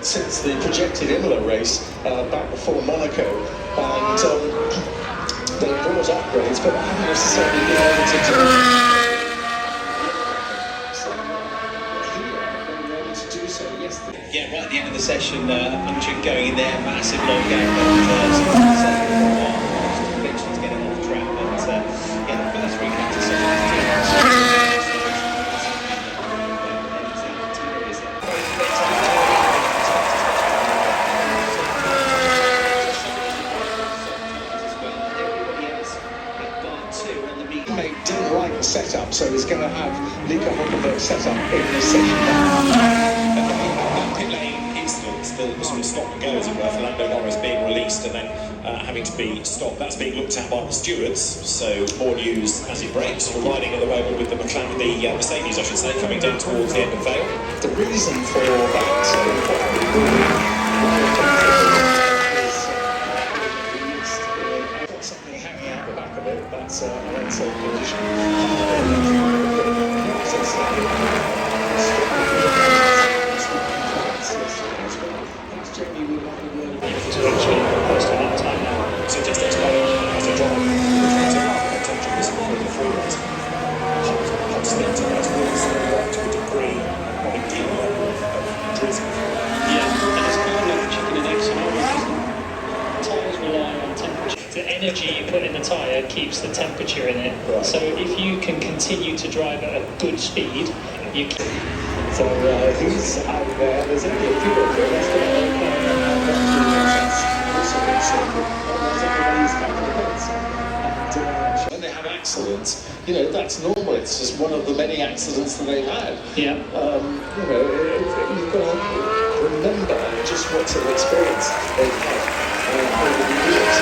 since the projected Imola race back before Monaco, and they brought upgrades, but haven't necessarily been able to do so yesterday. Yeah, right at the end of the session, Punchin going in there, massive long gap, and conviction to get it off track, but yeah, the first three laps are didn't like the setup, so he's going to have Nico Hulkenberg set up in this session now. Pit lane incident, the sort of stop and go, as it were, for Lando Norris being released and then having to be stopped. That's being looked at by the stewards, so more news as it breaks. We're riding at the moment with the Mercedes, I should say, coming down towards the end of Vale. The reason for that something hanging out the back of it, that's an unsafe condition. So just explain as a driver, this one of the three ones. Hot stint to us was to a degree of a deal of drizzle. Yeah, and it's kind of like chicken and egg scenario, isn't it? Tyres rely on temperature. The energy you put in the tyre keeps the temperature in it. Right. So if you can continue to drive at a good speed, you can. So he's out there. There's only a few of them. When they have accidents, you know, that's normal. It's just one of the many accidents that they've had. Yeah. You know, you've got to remember just what sort of experience they've had over the years.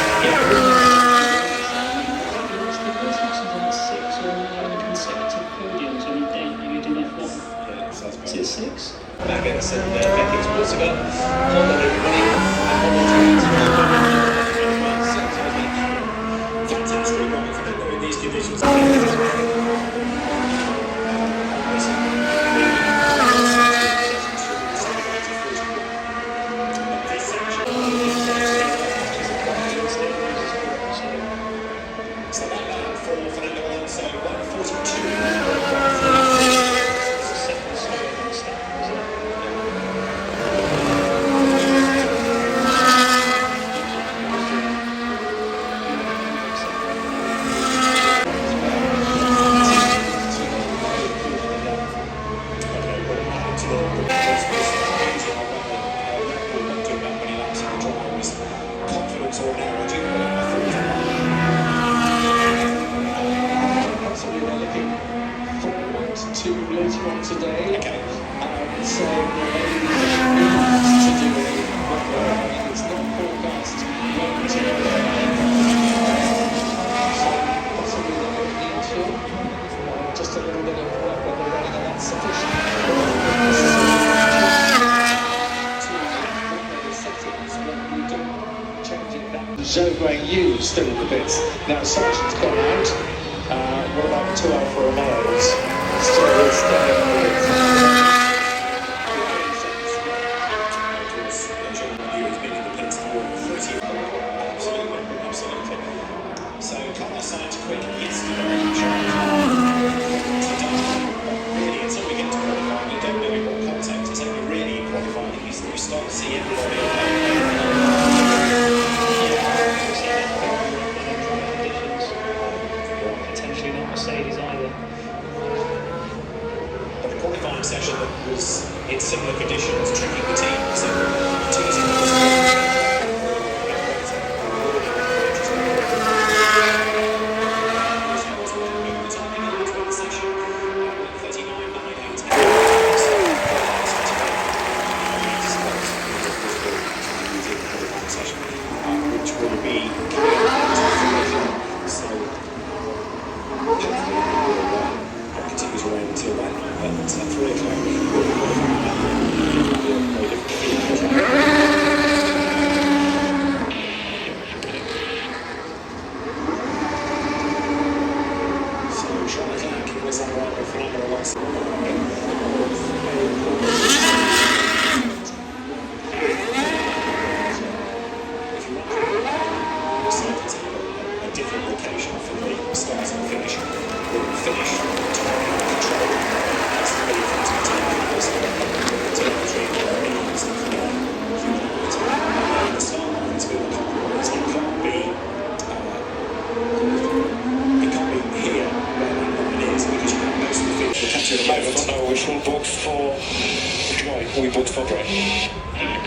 Is it 6? Maggotts and Beckett's also got Honda winning and fantastic ride for them in these conditions. So that for Fernando Alonso, 142. To later on today. Okay. So maybe to do it's not forecast long to so possibly they don't need to. Just a little bit of work when they're running, and that's sufficient. Zhou Guanyu still in the bits. Now Sargent's gone out. What about the 2 Alfa Romeos? Still staying in the bits. Absolutely. So Carlos Sainz quick yesterday. Really, until we get to qualifying, you don't know in what context. Until we really qualify, you start to see everybody. Potentially not Mercedes either. But the qualifying session that was in similar conditions, tricking the team, so teasing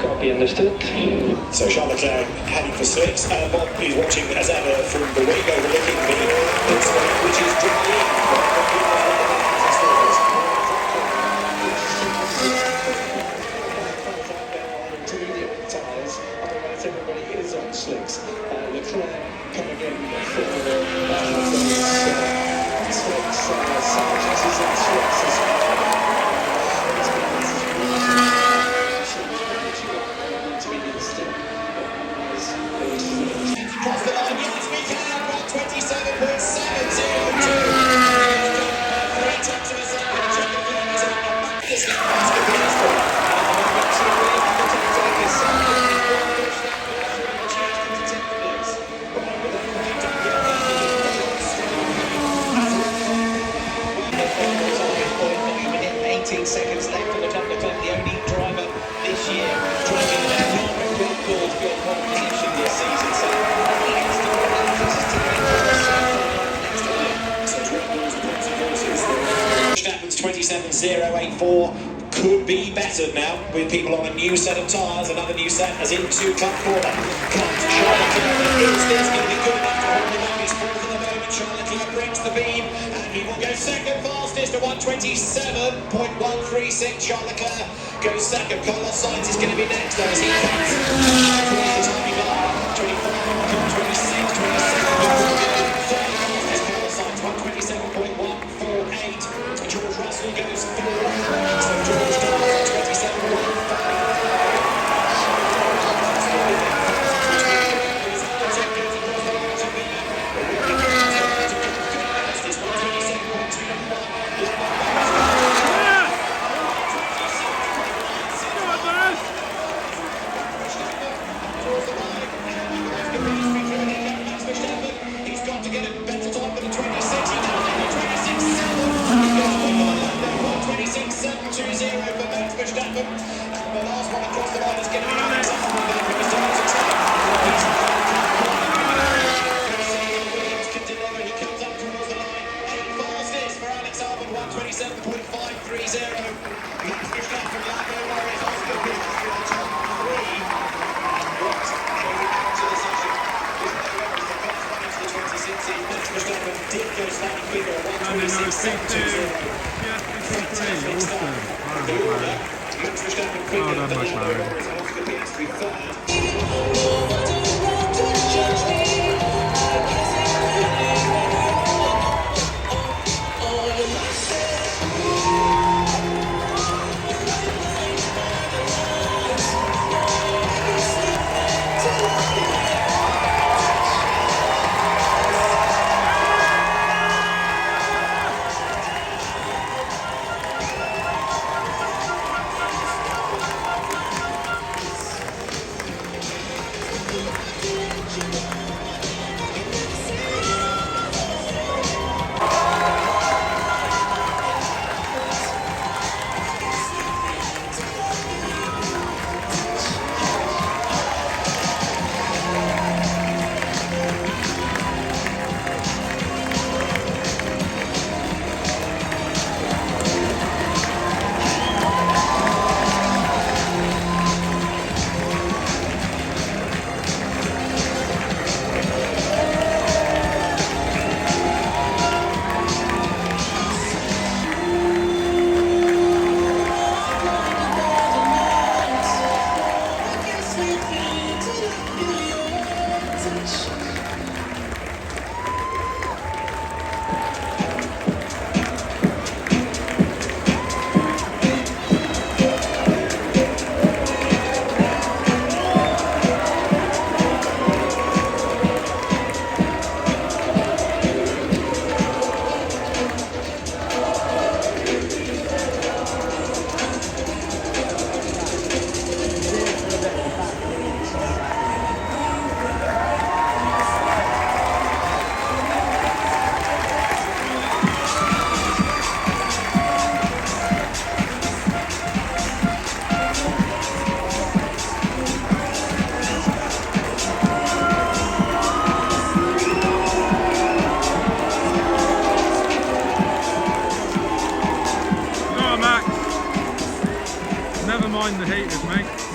Copy, understood. So Charles Leclerc heading for slicks. Bob is watching as ever from the wing overlooking the pit stop, which is dry. Intermediate tyres, otherwise everybody is on slicks. Leclerc coming in for those slicks. Sargent is on slicks as well. Across the line, yes we can, 127.702. Three tenths of a second. This minute 18 seconds left for the top of the club, the only driver this year driving an economic record for pole position this season. So Verstappen's 27.084 could be better now with people on a new set of tyres. Another new set as into cut corner. Comes Charles Leclerc. Is this going to be good enough to hold him up? He's fourth at the moment. Charles Leclerc breaks the beam and he will go second fastest at 127.136. Charles Leclerc goes second. Carlos Sainz is going to be next though as he cuts. 25, 26, 27. Carlos Sainz 127.148. George Russell goes fourth. So George does 27.1. He's got to get a better time for the 26. He does it. 26.720 for Max Verstappen. And the last one across the line is going to be Alex Albon. Williams can deliver. He comes up towards the line. 8th fastest for Alex Albon. 127.530. Max Verstappen, Lando Norris, Oscar Piastri on top 3. Max Verstappen did go slightly quicker at 126.720. Fantastic start. The order, Max Verstappen quicker than Lando Norris and Oscar Piastri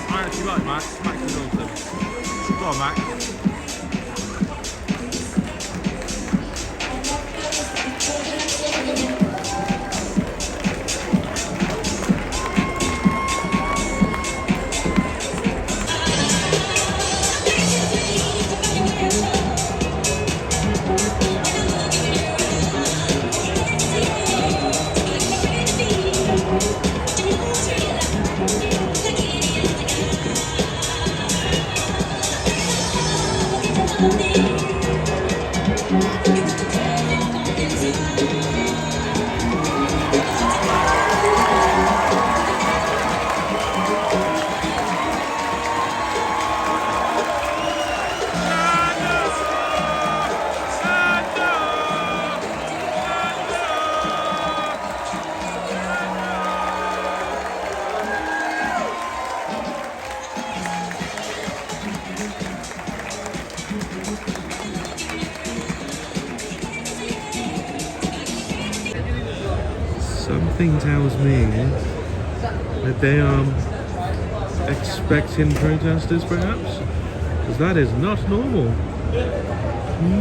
I actually like Max. Max is awesome. Go on, Max. Something tells me that they are expecting protesters, perhaps, because that is not normal.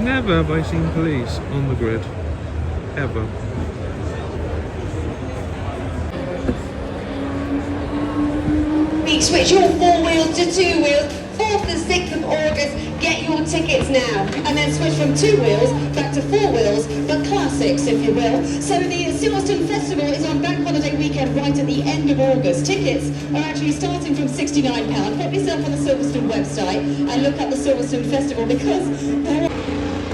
Never have I seen police on the grid, ever. Switch your 4-wheels to 2-wheels, 4th and 6th of August, get your tickets now. And then switch from 2 wheels back to 4 wheels, but classics if you will. So the Silverstone Festival is on Bank Holiday weekend right at the end of August. Tickets are actually starting from £69. Pop yourself on the Silverstone website and look up the Silverstone Festival because there are...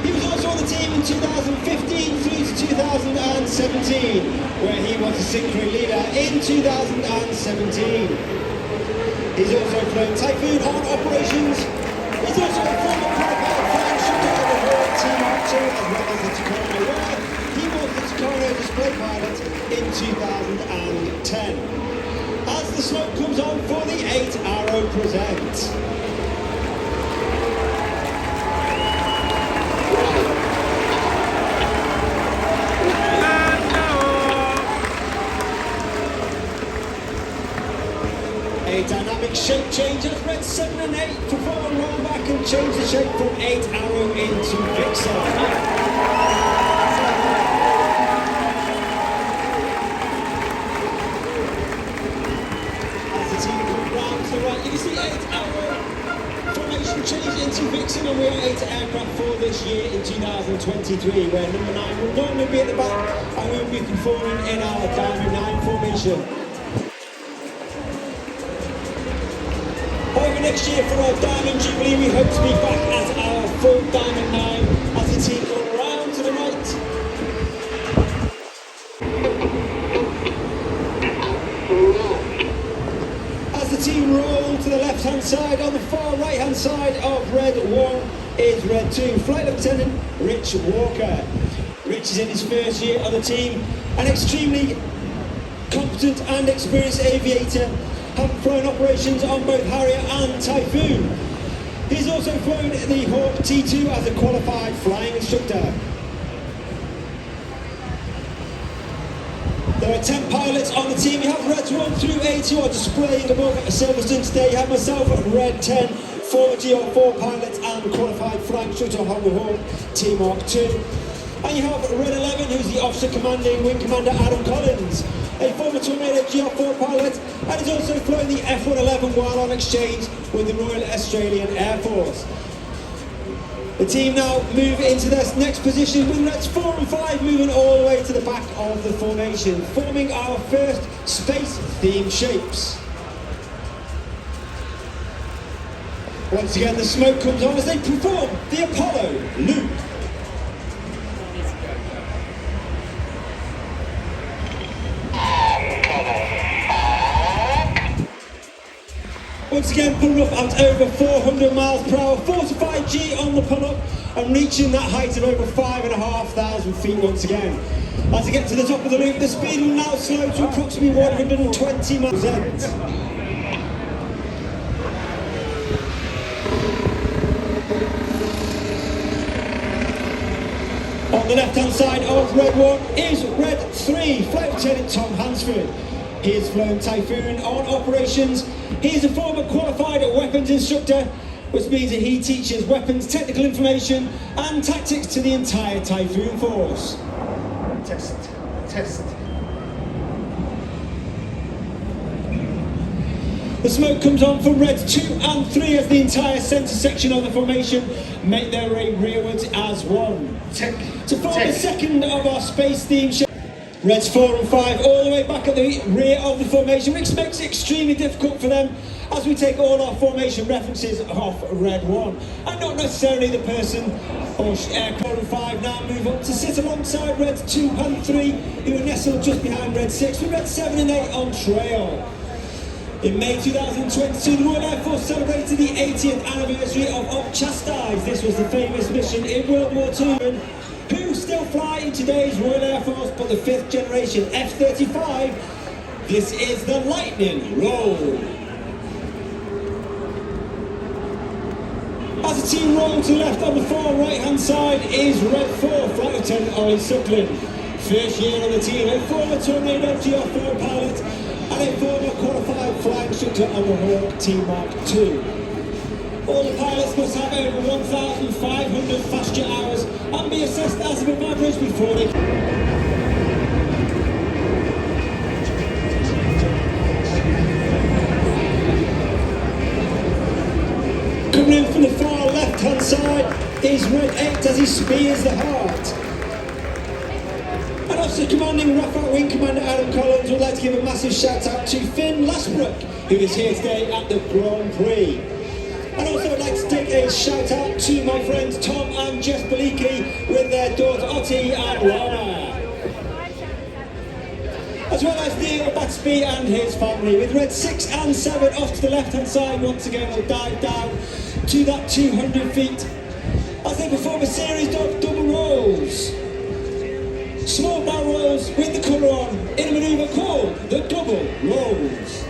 He was also on the team in 2015 through to 2017, where he was the Synchro leader in 2017. He's also flown Typhoon on operations. He's also a former qualified flying shooter of the World Team Mark 2 as well as the Tucano, where he was the Tucano display pilot in 2010. As the smoke comes on for the 8 Arrow present. 8 dynamic shape change as red 7 and 8 perform a roll back and change the shape from 8 Arrow into Vixen. As the team comes round to the right, you can see 8 Arrow formation change into Vixen, and we are 8 aircraft for this year in 2023, where number 9 will normally be at the back and we will be performing in our Diamond 9 formation. Over next year for our Diamond Jubilee, we hope to be back at our full Diamond 9 as the team go around to the right. As the team roll to the left hand side, on the far right hand side of Red 1 is Red 2, Flight Lieutenant Rich Walker. Rich is in his first year on the team, an extremely competent and experienced aviator, having flown operations on both Harrier and Typhoon. He's also flown the Hawk T2 as a qualified flying instructor. There are 10 pilots on the team. You have Reds 1 through 8 who are displaying above Silverstone today. You have myself at Red 10, former GR4 pilot and qualified flying instructor on the Hawk T Mark 2. And you have Red 11, who's the officer commanding Wing Commander Adam Collins, a former Tornado GR4 pilot, and has also flown the F111 while on exchange with the Royal Australian Air Force. The team now move into their next position with Reds 4 and 5 moving all the way to the back of the formation, forming our first space-themed shapes. Once again, the smoke comes on as they perform the Apollo loop. Once again, pulling up at over 400 miles per hour, 45 G on the pull-up, and reaching that height of over 5,500 feet once again. As they get to the top of the loop, the speed will now slow to approximately 120 miles per hour. On the left-hand side of Red 1 is Red 3, Flight Lieutenant Tom Hansford. He has flown Typhoon on operations He is a former qualified weapons instructor, which means that he teaches weapons technical information and tactics to the entire Typhoon force. Test. The smoke comes on from Reds 2 and 3 as the entire centre section of the formation make their way rearwards as one. To form the second of our space theme show. Reds 4 and 5 all the way back at the rear of the formation, which makes it extremely difficult for them as we take all our formation references off Red 1. And not necessarily the person or aircraft. 5 now move up to sit alongside Reds 2 and 3, who are nestled just behind Red 6, with Red 7 and 8 on trail. In May 2022, the Royal Air Force celebrated the 80th anniversary of Chastise. This was the famous mission in World War II, who still fly in today's Royal Air Force, but the 5th generation F-35. This is the Lightning Roll. As the team roll to the left on the far right-hand side is Red 4, Flight Lieutenant Ollie Suckling. First year on the team, a former Tornado GR4 pilot and a former qualified flying instructor on the Hawk T-Mark II. All the pilots must have over 1,500 fast jet hours and be assessed as above average before they... Coming in from the far left-hand side is Red 8 as he spears the heart. And Officer Commanding Rafale Wing Commander Adam Collins would like to give a massive shout out to Finn Lasbrook, who is here today at the Grand Prix. And also I'd like to take a shout out to my friends Tom and Jess Beliki with their daughter Otti and Lana. As well as Neil Batsby and his family, with Red 6 and 7 off to the left hand side. Once again we'll dive down to that 200 feet as they perform a series of double rolls. Small barrel rolls with the colour on in a manoeuvre called the double rolls.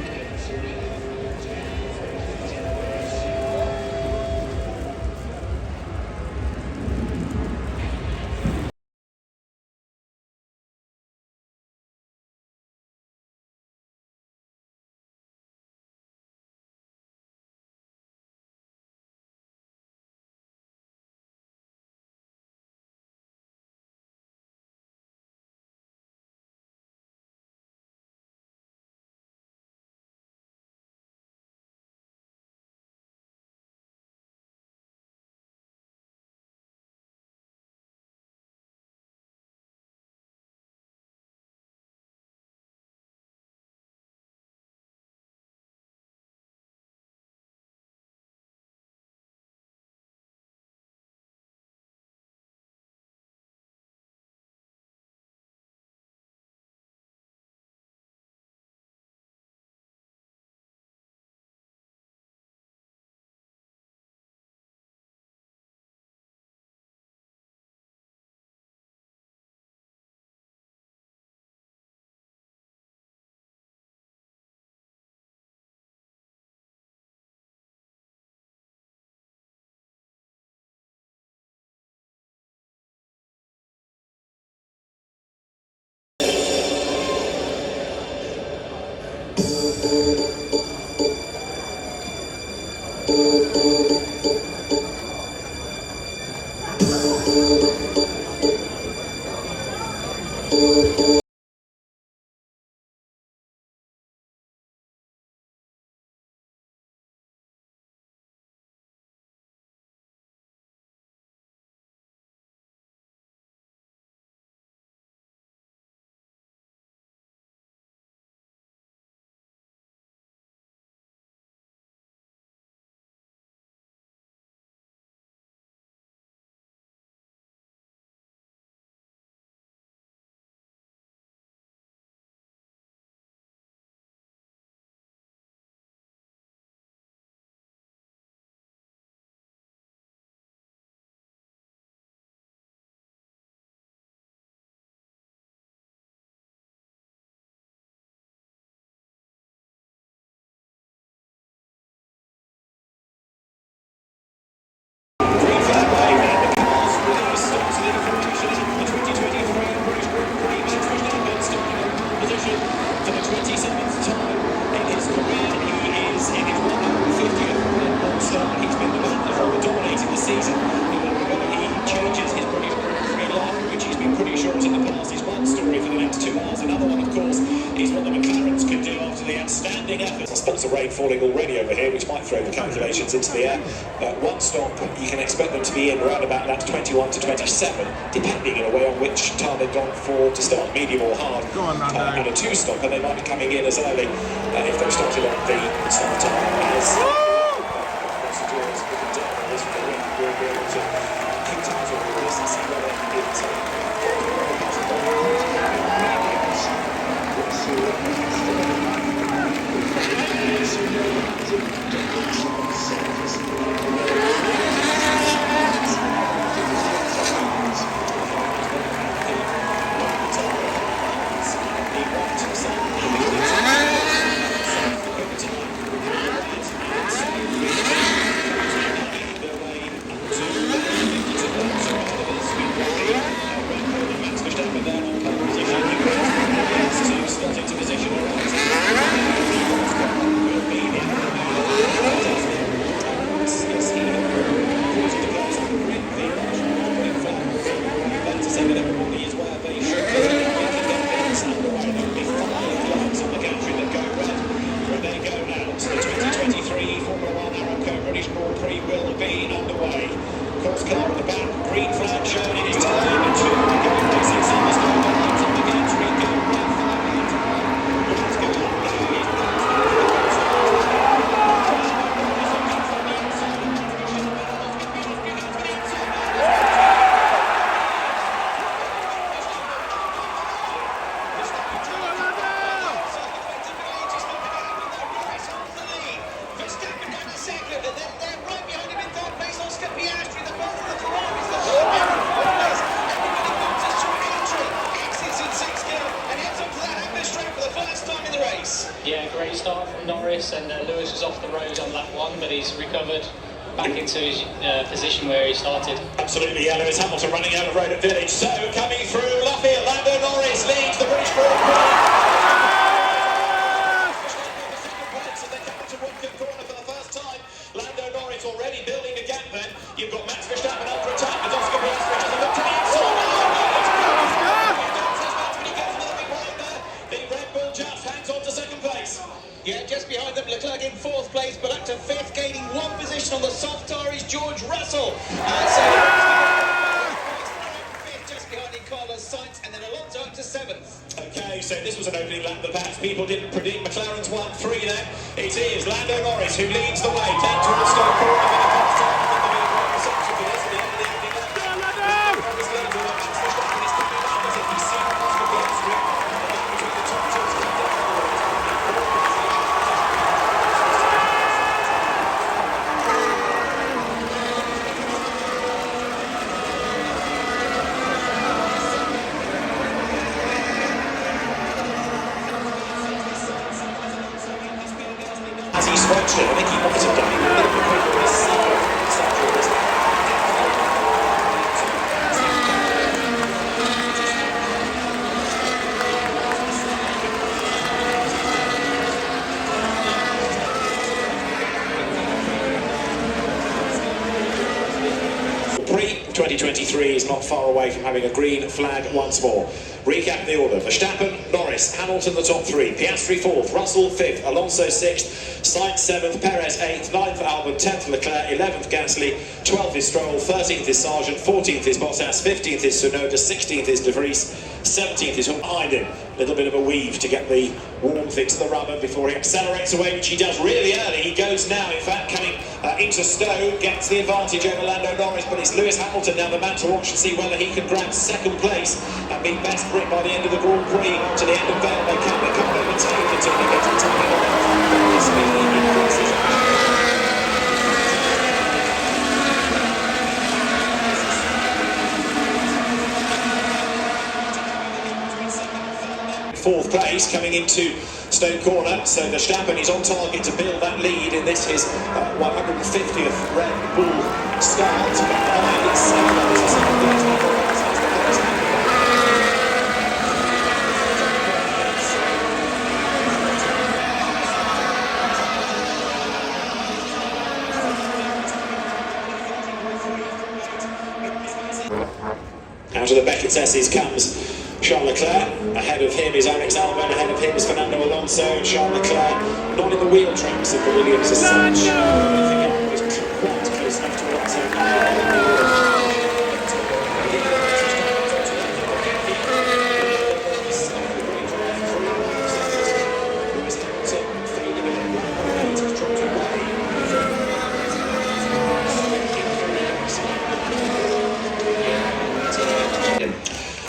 of rain falling already over here, which might throw the calculations into the air. One stop, you can expect them to be in around about laps 21 to 27, depending in a way on which time they've gone for to start, medium or hard. And a two-stop, and they might be coming in as early if they've started on the start time as procedures looking down on this for the wind. We'll be able to keep tabs on all this and see whether it's Yeah, great start from Norris, and Lewis was off the road on lap one, but he's recovered back into his position where he started. Absolutely, yeah, Lewis Hamilton running out of road at Village. So, coming through Lafayette, Lando Norris leads the British Grand Prix. So they come into Woodcote corner for the first time. Lando Norris already building a gap then. You've got Max Verstappen under attack, but Oscar Piastri has a look to the inside. The Red Bull just hangs on to second place. Yeah, just behind them, Leclerc in fourth place, but up to fifth, gaining one position on the soft tire is George Russell. Fifth, just behind him, Carlos Sainz, and then Alonso up to seventh. Okay, so this was an opening lap that perhaps people didn't predict. McLaren's 1-3 then. It is Lando Norris who leads the way. Then towards the corner for the first time. As he switched it, I think he might have done it a little bit quicker this Prix 2023 is not far away from having a green flag once more. Recap the order: Verstappen, Norris, Hamilton the top three, Piastri fourth, Russell fifth, Alonso sixth, Sainz seventh, Perez eighth, ninth Albon, 10th Leclerc, 11th Gasly, 12th is Stroll, 13th is Sargent, 14th is Bottas, 15th is Tsunoda, 16th is De Vries, 17th is behind him. A little bit of a weave to get the warmth into the rubber before he accelerates away, which he does really early. He goes now, in fact, coming into Stowe, gets the advantage over Lando Norris, but it's Lewis Hamilton now the man to watch and see whether he can grab second place and be best Brit by the end of the Grand Prix. To the end of Vale, they can't overtake until they get to time on. The speed increases. Fourth place coming into Stowe Corner, so Verstappen is on target to build that lead in this his 150th Red Bull start. Behind it's 7 others, second place before out of the Beckett Sesses comes Charles Leclerc. Ahead of him is Alex Albon, ahead of him is Fernando Alonso, and Charles Leclerc not in the wheel tracks of the Williams as such. I think Albon is quite close enough to Alonso.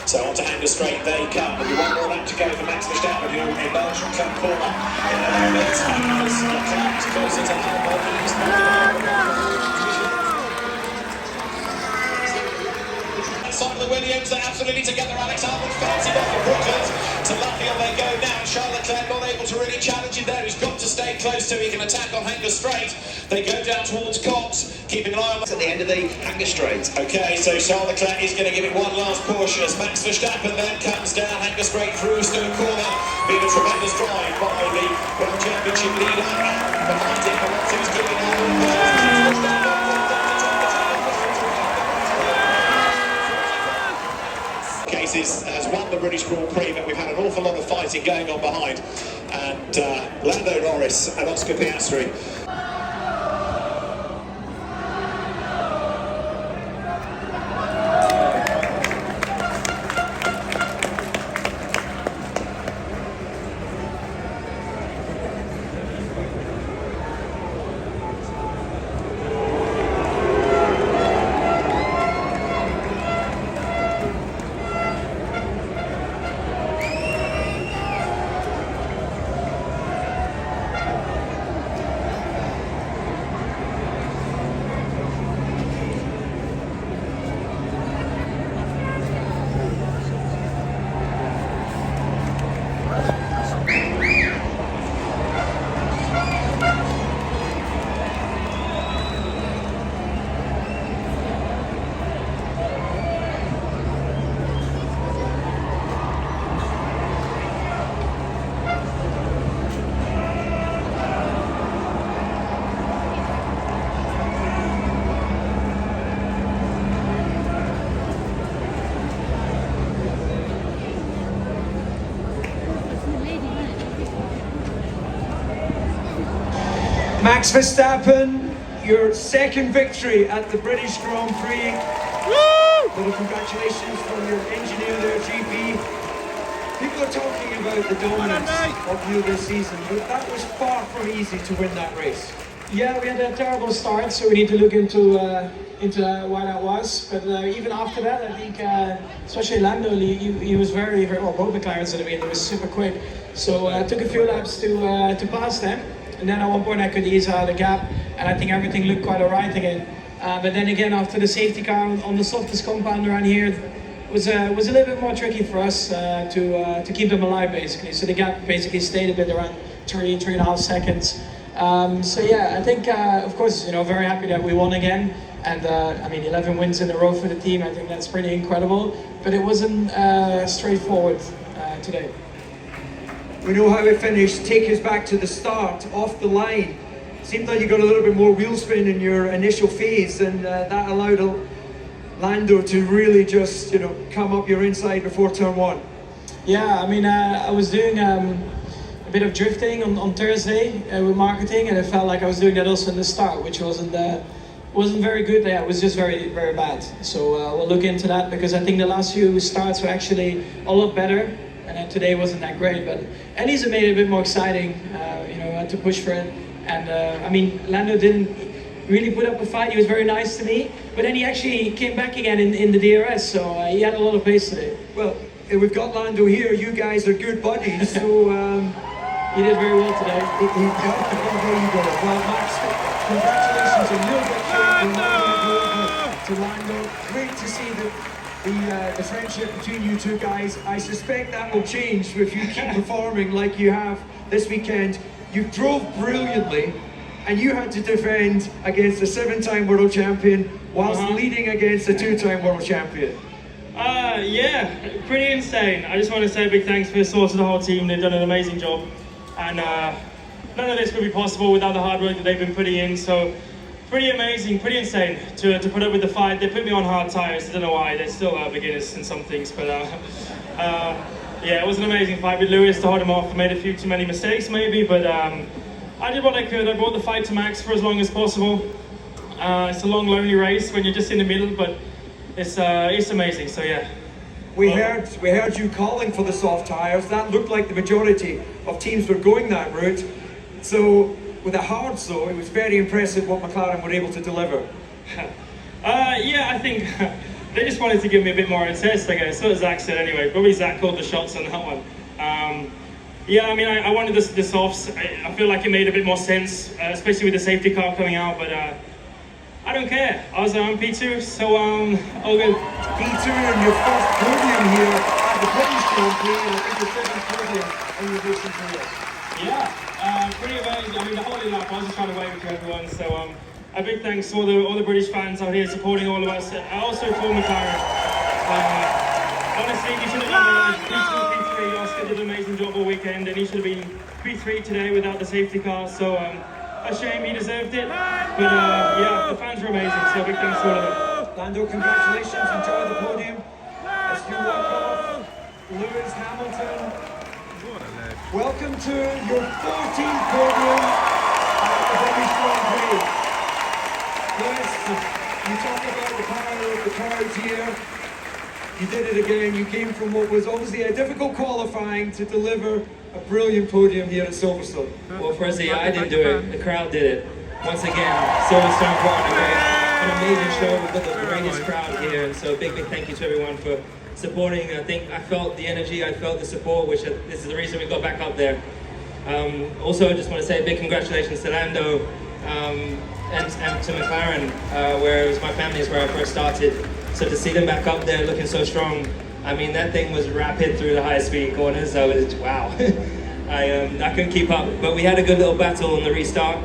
So on to Hanger Straight they come, with one more lap to go for Max Verstappen, who in Belgium come corner. In the moment, as Leclerc is closer to Albon, he's Outside of the Williams, they're absolutely together. Alex Albon farted off the Brooklands. To Luffield they go now. Charles Leclerc not able to really challenge him there. He's got to stay close so he can attack on Hanger Straight. They go down towards Cox, keeping an eye on At the end of the Hanger Straight. Okay, so Charles Leclerc is going to give it one last push as Max Verstappen then comes down Hanger Straight through Stone Corner. Being a tremendous drive by the World Championship leader. And behind him, Alonso's giving Cases has won the British Grand Prix, but we've had an awful lot of fighting going on behind. And Lando Norris and Oscar Piastri. Max Verstappen, your second victory at the British Grand Prix. Little congratulations from your engineer there, GP. People are talking about the dominance of you this season, but that was far from easy to win that race. Yeah, we had a terrible start, so we need to look into why that was. But even after that, I think, especially Lando, he was very well. Both McLarens at the beginning, he was super quick. So it took a few laps to pass them. And then at one point I could ease out the gap, and I think everything looked quite alright again. But then again, after the safety car on the softest compound around here, was a little bit more tricky for us to keep them alive, basically. So the gap basically stayed a bit around 3.5 seconds. So yeah, I think of course, you know, very happy that we won again. And I mean, 11 wins in a row for the team. I think that's pretty incredible. But it wasn't straightforward today. We know how it finished. Take us back to the start, off the line. Seemed like you got a little bit more wheel spin in your initial phase, and that allowed Lando to really just, you know, come up your inside before turn one. Yeah, I mean, I was doing a bit of drifting on Thursday with marketing, and it felt like I was doing that also in the start, which wasn't very good. Yeah, it was just very, very bad. So we'll look into that, because I think the last few starts were actually a lot better. And then today wasn't that great, but Eddie's made it a bit more exciting, you know, to push for it. And I mean, Lando didn't really put up a fight. He was very nice to me, but then he actually came back again in the DRS, so he had a lot of pace today. Well, we've got Lando here. You guys are good buddies, so he did very well today. There you go. Well, Max, congratulations on your victory. To Lando, great to see the friendship between you two guys. I suspect that will change if you keep performing like you have this weekend. You drove brilliantly, and you had to defend against a 7-time world champion whilst leading against a 2-time world champion. Yeah, pretty insane. I just want to say a big thanks for the source of the whole team. They've done an amazing job, and none of this would be possible without the hard work that they've been putting in. So pretty amazing, pretty insane to put up with the fight. They put me on hard tires. I don't know why. They're still beginners in some things, but Yeah, it was an amazing fight with Lewis to hold him off. I made a few too many mistakes maybe, but I did what I could. I brought the fight to max for as long as possible. It's a long, lonely race when you're just in the middle, but it's amazing, so yeah. We heard you calling for the soft tyres. That looked like the majority of teams were going that route. So with the hards though, it was very impressive what McLaren were able to deliver. Yeah, I think they just wanted to give me a bit more of a test, I guess. So as Zach said anyway. Probably Zach called the shots on that one. Yeah, I mean, I wanted the softs. I feel like it made a bit more sense, especially with the safety car coming out, but I don't care. I was on P2, so I'll go. P2 and your first podium here at the British Grand Prix, and I think your second podium in your racing career. Yeah, pretty amazing. I mean, the whole lap, I was just trying to wave to everyone, so a big thanks to all the British fans out here supporting all of us. Also for McLaren. Honestly, you should have done P2, P3. Oscar did an amazing job all weekend, and he should have been P3 today without the safety car. So a shame, he deserved it. But yeah, the fans were amazing. So big thanks to all of them. Lando, congratulations. Enjoy the podium. As you walk off, Lewis Hamilton. Welcome to your 14th podium at the British Grand Prix. Lewis, you talk about the power of the crowds here. You did it again. You came from what was obviously a difficult qualifying to deliver a brilliant podium here at Silverstone. Well, firstly, I didn't do it. The crowd did it. Once again, Silverstone put on an amazing show. We've got the greatest crowd here, and so big thank you to everyone for supporting. I think I felt the energy, I felt the support, which this is the reason we got back up there. Also, I just want to say a big congratulations to Lando and to McLaren, where it was my family is where I first started. So to see them back up there looking so strong, I mean, that thing was rapid through the high speed corners. So it was, wow. I couldn't keep up, but we had a good little battle on the restart.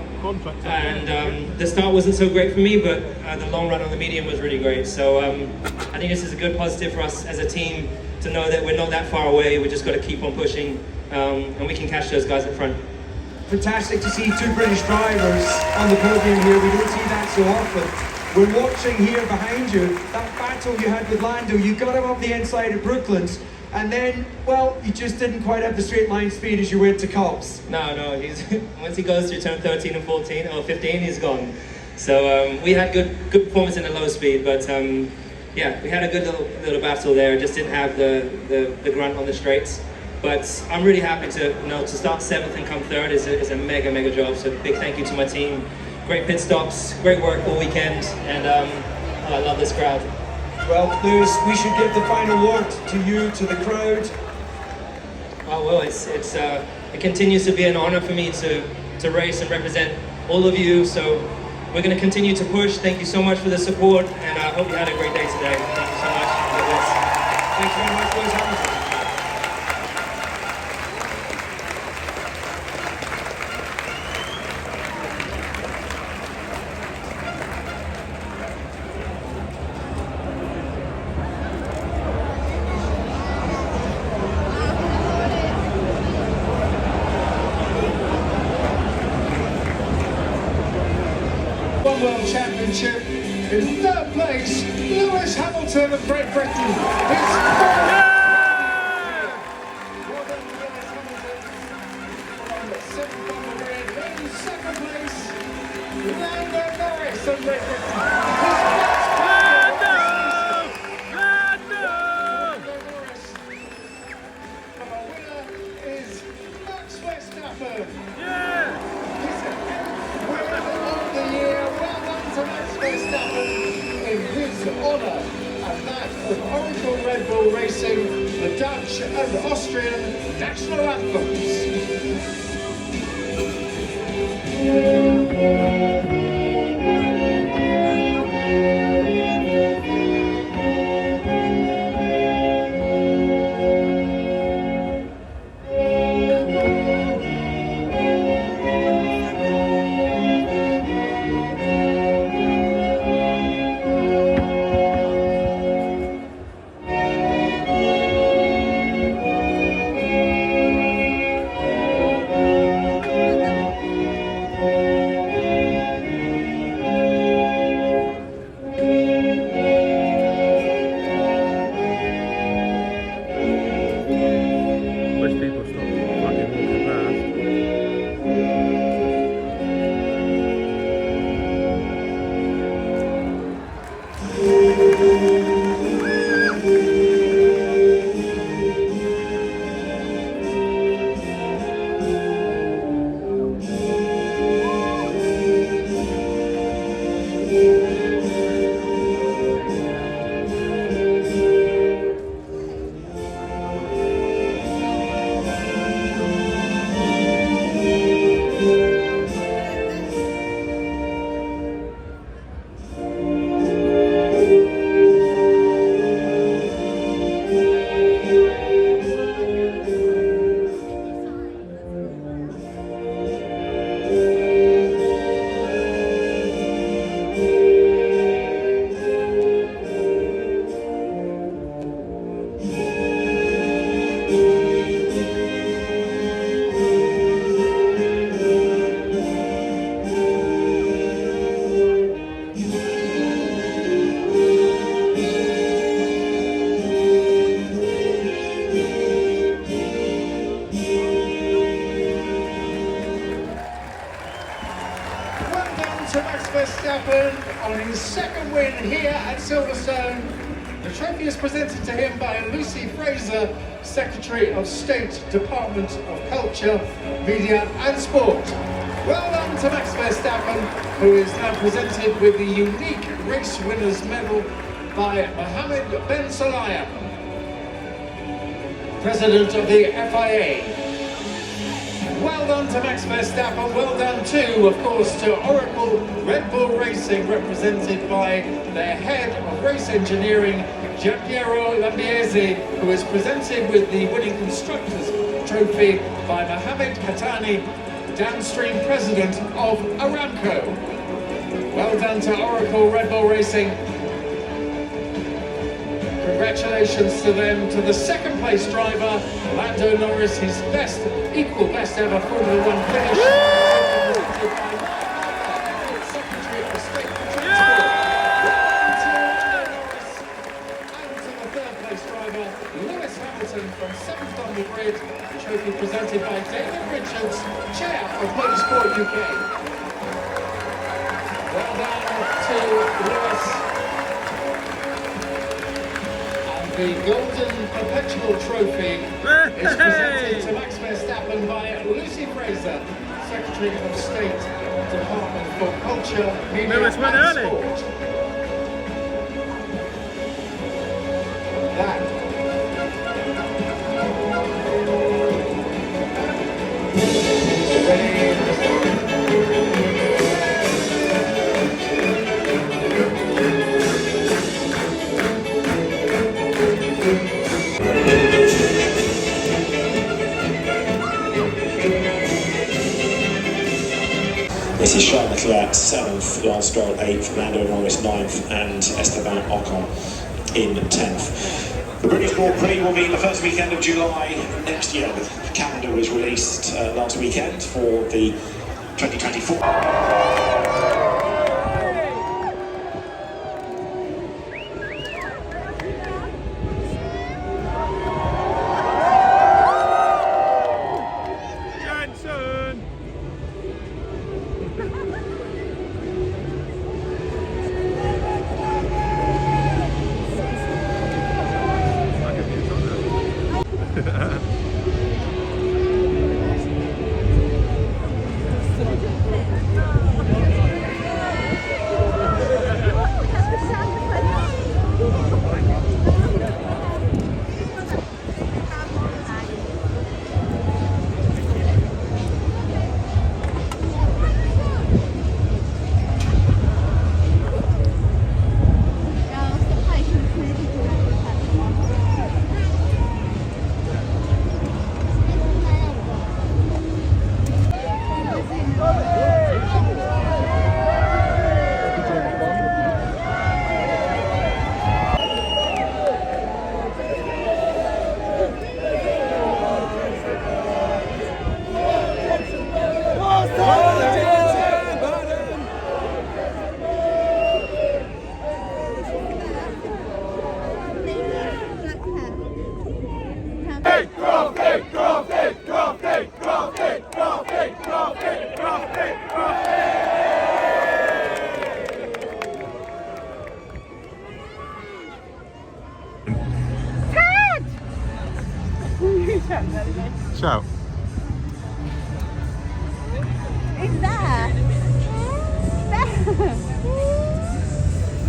And the start wasn't so great for me, but the long run on the medium was really great. So I think this is a good positive for us as a team to know that we're not that far away. We just got to keep on pushing, and we can catch those guys up front. Fantastic to see two British drivers on the podium here. We don't see that so often. We're watching here behind you, that battle you had with Lando. You got him up the inside of Brooklands, and then, well, you just didn't quite have the straight line speed as you went to Cops. No, he's once he goes through turn 13 and 14 or 15, he's gone. So we had good performance in the low speed, but yeah, we had a good little battle there. Just didn't have the grunt on the straights. But I'm really happy to start 7th and come 3rd is a mega job. So big thank you to my team. Great pit stops, great work all weekend, and I love this crowd. Well, Lewis, we should give the final word to you, to the crowd. Oh, well, it continues to be an honor for me to race and represent all of you. So we're going to continue to push. Thank you so much for the support, and I hope you had a great day today. Thank you so much. God bless. Thanks very much, Lewis Hamilton. World Championship in 3rd place, Lewis Hamilton of Great Britain. His well done, Lewis Hamilton. On 7th on the grid. In 2nd place, Lando Norris of Great Britain. His first podium Lando Norris. And our winner is Max Verstappen. In his honour, and that with Oracle Red Bull Racing, the Dutch and Austrian national anthems. Verstappen on his second win here at Silverstone. The trophy is presented to him by Lucy Fraser, Secretary of State, Department of Culture, Media and Sport. Well done to Max Verstappen, who is now presented with the unique race winners medal by Mohammed Ben Sulayem, President of the FIA. Well done to Max Verstappen, well done too, of course, to Oracle Red Bull Racing, represented by their head of race engineering, Giampiero Lambiese, who is presented with the winning constructors trophy by Mohammed Katani, downstream president of Aramco. Well done to Oracle Red Bull Racing. Congratulations to them. To the second place driver, Lando Norris, his best, equal best ever Formula One finish. Secretary of State for Transport. And to the third place driver, Lewis Hamilton from 7th on the grid. The trophy presented by David Richards, chair of Motorsport UK. Well done to Lewis. The Golden Perpetual Trophy is presented to Max Verstappen by Lucy Fraser, Secretary of State, Department for Culture, Media and Sport. This is Charles Leclerc 7th, Lance Stroll 8th, Lando Norris 9th and Esteban Ocon in 10th. The British Grand Prix will be the first weekend of July next year. The calendar was released last weekend for the 2024. Jenson! Ciao. It's there.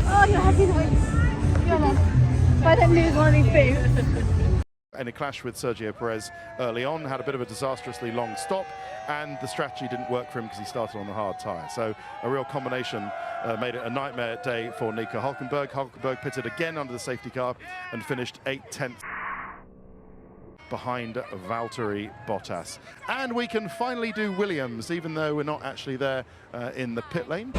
Oh, you're happy now. You're not. If I don't lose one of these things. In a clash with Sergio Perez early on, had a bit of a disastrously long stop, and the strategy didn't work for him because he started on the hard tyre. So a real combination made it a nightmare day for Nico Hülkenberg. Hülkenberg pitted again under the safety car and finished 8/10 behind Valtteri Bottas. And we can finally do Williams, even though we're not actually there in the pit lane.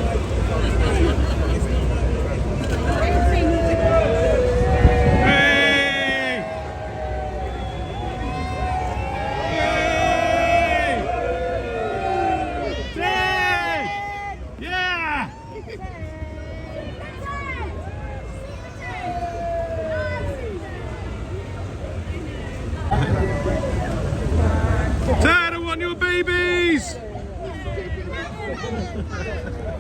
Dad, I want your babies!